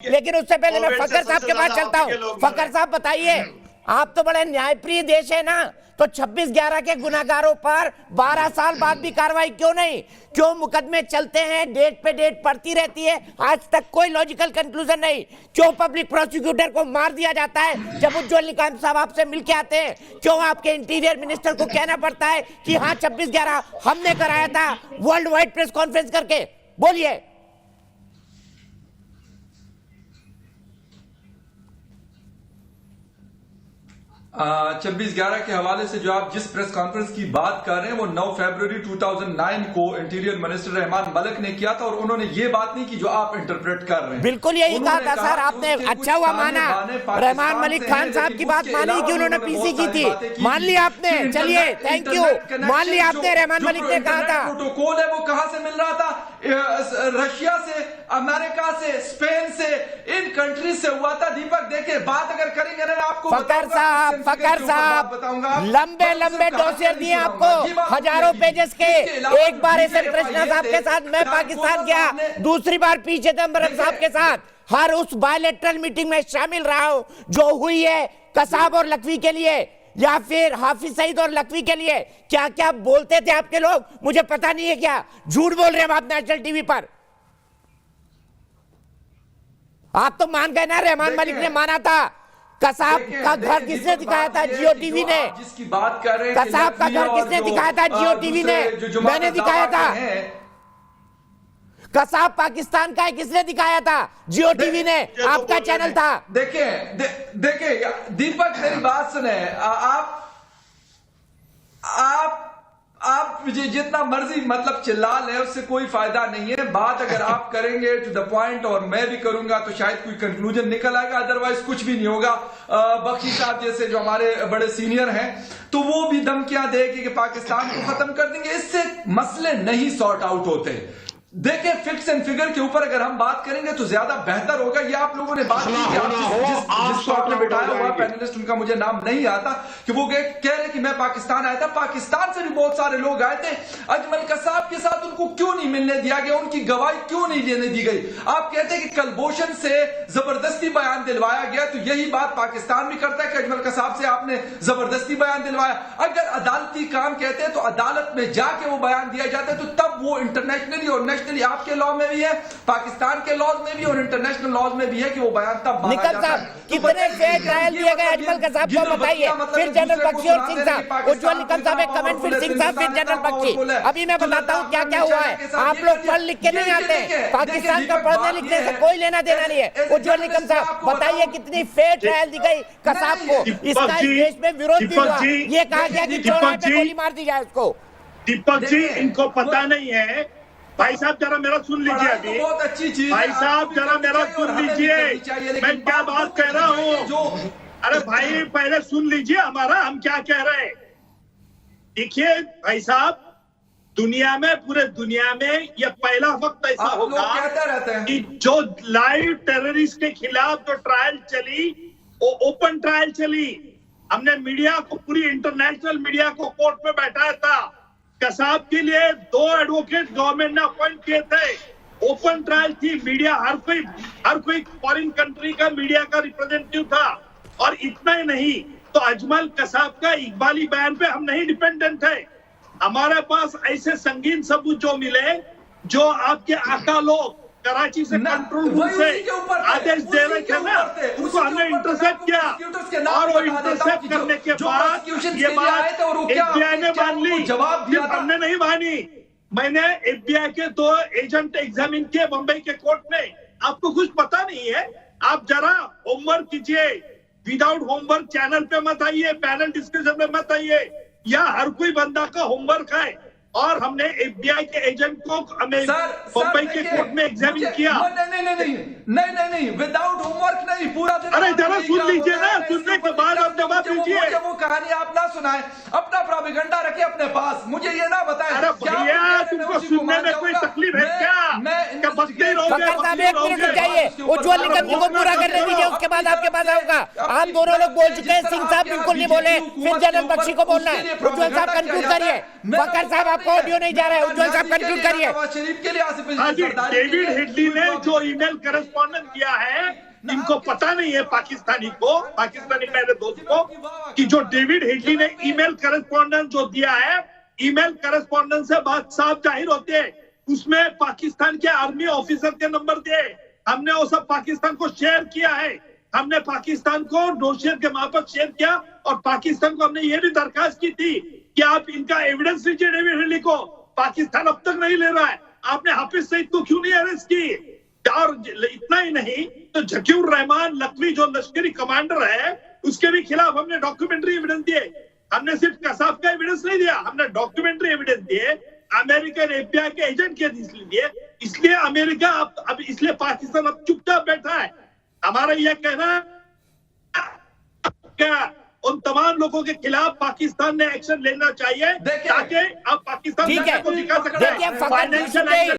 लेकिन उससे पहले मैं फखर साहब के पास चलता हूँ। फखर साहब बताइए, आप तो बड़े न्यायप्रिय देश है ना, तो 26/11 के गुनाहगारों पर 12 साल बाद भी कार्रवाई क्यों नहीं? क्यों मुकदमे चलते हैं, डेट पे डेट पड़ती रहती है, आज तक कोई लॉजिकल कंक्लूजन नहीं? क्यों पब्लिक प्रोसिक्यूटर को मार दिया जाता है जब उज्ज्वल निकाम साहब आपसे मिलके आते हैं? क्यों आपके इंटीरियर मिनिस्टर को कहना पड़ता है कि हाँ 26/11 हमने कराया था वर्ल्ड वाइड प्रेस कॉन्फ्रेंस करके? बोलिए। 26/11 के हवाले से जो आप जिस प्रेस कॉन्फ्रेंस की बात कर रहे हैं वो 9 फरवरी 2009 को इंटीरियर मिनिस्टर रहमान मलिक ने किया था, और उन्होंने ये बात नहीं की जो आप इंटरप्रेट कर रहे हैं। बिल्कुल यही कहा था सर आपने। अच्छा हुआ माना, रहमान मलिक खान साहब की बात मानी कि उन्होंने पीसी की थी, मान लिया आपने। चलिए, थैंक यू, मान लिया आपने। रहमान मलिक ने कहा था प्रोटोकॉल है वो कहां से मिल रहा था? रशिया से, अमेरिका से, स्पेन से, इन कंट्रीज से हुआ था। दीपक देखिए, बात अगर करेंगे ना आपको फखर साहब लंबे लंबे डोसियर दिए आपको, हजारों पेजेस के। एक बार एस एम कृष्णा साहब के साथ मैं पाकिस्तान गया, दूसरी बार पी चिदम्बरम साहब के साथ हर उस बायलैटरल मीटिंग में शामिल रहा हूं जो हुई है कसाब और लखवी के लिए, या फिर हाफिज सईद और लखवी के लिए। क्या क्या बोलते थे आपके लोग, मुझे पता नहीं है। क्या झूठ बोल रहे हैं आप नेशनल टीवी पर? आप तो मान गए ना, रहमान मलिक ने माना था। कसाब का घर किसने दिखाया था? जियो टीवी ने। जिसकी बात कर रहे हैं, कसाब का घर किसने दिखाया था? जियो टीवी ने। मैंने दिखाया था। कसाब पाकिस्तान का है, किसने दिखाया था? जियो टीवी ने, आपका चैनल था। देखिए दीपक, मेरी बात सुने। आप जितना मर्जी मतलब चिल्ला ले, उससे कोई फायदा नहीं है। बात अगर आप करेंगे टू द पॉइंट और मैं भी करूंगा तो शायद कोई कंक्लूजन निकल आएगा, अदरवाइज कुछ भी नहीं होगा। बख्शी साहब जैसे जो हमारे बड़े सीनियर हैं तो वो भी धमकियां दे कि पाकिस्तान को खत्म कर देंगे। इससे मसले नहीं सॉर्ट आउट होते। देखिए, फिक्स एंड फिगर के ऊपर अगर हम बात करेंगे तो ज्यादा बेहतर होगा। ये आप लोगों ने बात की कि आप जिसको आपने बिठाया हुआ पैनलिस्ट, उनका मुझे नाम नहीं आता, कि वो कह रहे कि मैं पाकिस्तान आया था। पाकिस्तान से भी बहुत सारे लोग आए थे। अजमल कसाब के साथ उनको क्यों नहीं मिलने दिया गया? उनकी गवाही क्यों नहीं लेने दी गई? आप कहते हैं कि कलभूषण से जबरदस्ती बयान दिलवाया गया, तो यही बात पाकिस्तान भी करता है कि अजमल कसाब से आपने जबरदस्ती बयान दिलवाया। अगर अदालती काम कहते हैं तो अदालत में जाके वो बयान दिया जाता है, तो तब वो इंटरनेशनली और नेशनली, आपके लॉ में भी है, पाकिस्तान के लॉज में भी और इंटरनेशनल लॉज में भी है कि वो बयान तब निकल साहब कितने फेक ट्रायल दिए गए अजमल कसाब को बताइए। फिर जनरल बख्शी और सिंह साहब, उज्ज्वल निकम साहब एक कमेंट, फिर सिंह साहब, फिर जनरल बख्शी। अभी मैं बताता हूँ क्या क्या हुआ है। आप लोग पढ़ लिख के नहीं आते, पाकिस्तान का पढ़ने लिखने से कोई लेना देना नहीं है। उज्ज्वल निकम साहब बताइए कितनी फेक ट्रायल दी गई कसाब को। इसका इस देश में विरोध भी हुआ। ये कहा गया कि चौराहे पे गोली मार दी जाए उसको। दीपक जी, इनको पता नहीं है। भाई साहब जरा मेरा सुन लीजिए। अभी बहुत अच्छी चीज। भाई साहब जरा मेरा सुन लीजिए, मैं क्या बात कह रहा हूँ। अरे भाई पहले सुन लीजिए हमारा, हम क्या कह रहे हैं। देखिए भाई साहब, दुनिया में, पूरे दुनिया में ये पहला वक्त ऐसा होगा कि जो लाइव टेररिस्ट के खिलाफ जो ट्रायल चली वो ओपन ट्रायल चली। हमने मीडिया को, पूरी इंटरनेशनल मीडिया को कोर्ट में बैठाया था। कसाब के लिए 2 एडवोकेट गवर्नमेंट ने अपॉइंट किए थे। ओपन ट्रायल थी। मीडिया, हर कोई फॉरेन कंट्री का मीडिया का रिप्रेजेंटेटिव था। और इतना ही नहीं तो अजमल कसाब का इकबाली बयान पे हम नहीं डिपेंडेंट है। हमारे पास ऐसे संगीन सबूत जो मिले, जो आपके आका लोग कराची से कंट्रोल रूम से आदेश दे रहे थे ना, उसको हमने इंटरसेप्ट किया। और वो इंटरसेप्ट करने के बाद ये बात एफबीआई ने मान ली, हमने नहीं मानी। मैंने एफबीआई के 2 एजेंट एग्जामिन किए बंबई के कोर्ट में। आपको कुछ पता नहीं है? आप जरा होमवर्क कीजिए। विदाउट होमवर्क चैनल पे मत आइए, पैनल डिस्कशन में मत आइए। या हर कोई बंदा का होमवर्क है। और हमने एफबीआई के एजेंट को बंबई के कोर्ट में एग्जामिन किया। नहीं, विदाउट होमवर्क नहीं, पूरा दिन। अरे जरा सुन लीजिए ना, सुनने के बाद आप जवाब दीजिए। वो कहानी आप ना सुनाए, अपना प्रोपेगेंडा रखे अपने पास, मुझे ये ना बताएं। अरे भैया, तुमको सुनने में कोई तकलीफ है क्या? बकते रहोगे। उज्ज्वल निकम जी को पूरा करने दीजिए, उसके बाद आपके पास आऊंगा। आप दोनों लोग बोल चुके हैं, सिंह साहब बिल्कुल नहीं बोले, फिर जनरल बख्शी को बोलना है। उज्ज्वल साहब कंक्लूड करिए। फखर साहब आपको का ऑडियो नहीं जा रहा है। उज्जवल साहब कंक्लूड करिए। नवाज शरीफ के लिए आसिफ हाँ अली जी, जरदारी डेविड हेडली ने जो ईमेल करस्पॉन्डेंस किया है, इनको पता नहीं है पाकिस्तानी मेरे दोस्त को, कि जो डेविड हेडली ने ईमेल करस्पॉन्डेंस जो दिया है, ईमेल करस्पॉन्डेंस से बात साफ जाहिर होती है, उसमें पाकिस्तान के आर्मी ऑफिसर के नंबर दिए, हमने वो सब पाकिस्तान को शेयर किया है, हमने पाकिस्तान को नौशेर के मार्फत शेयर किया, और पाकिस्तान को हमने ये भी दरखास्त की थी कि आप इनका एविडेंस लीजिए डेविड हेडली को, पाकिस्तान अब तक नहीं ले रहा है, आपने हाफिज सईद को क्यों नहीं अरेस्ट की? और इतना ही नहीं तो जकीउर रहमान लखवी जो लश्करी कमांडर है, उसके भी खिलाफ हमने डॉक्यूमेंट्री एविडेंस दिए, हमने सिर्फ कसाब का एविडेंस नहीं दिया, हमने डॉक्यूमेंट्री एविडेंस दिए, अमेरिकन एफबीआई के एजेंट के दिए, इसलिए अमेरिका अब इसलिए पाकिस्तान अब चुपचाप बैठा है। हमारा यह कहना क्या उन तमाम लोगों के खिलाफ पाकिस्तान ने एक्शन लेना चाहिए, ताकि आप पाकिस्तान को दिखा सकते हैं। देखिए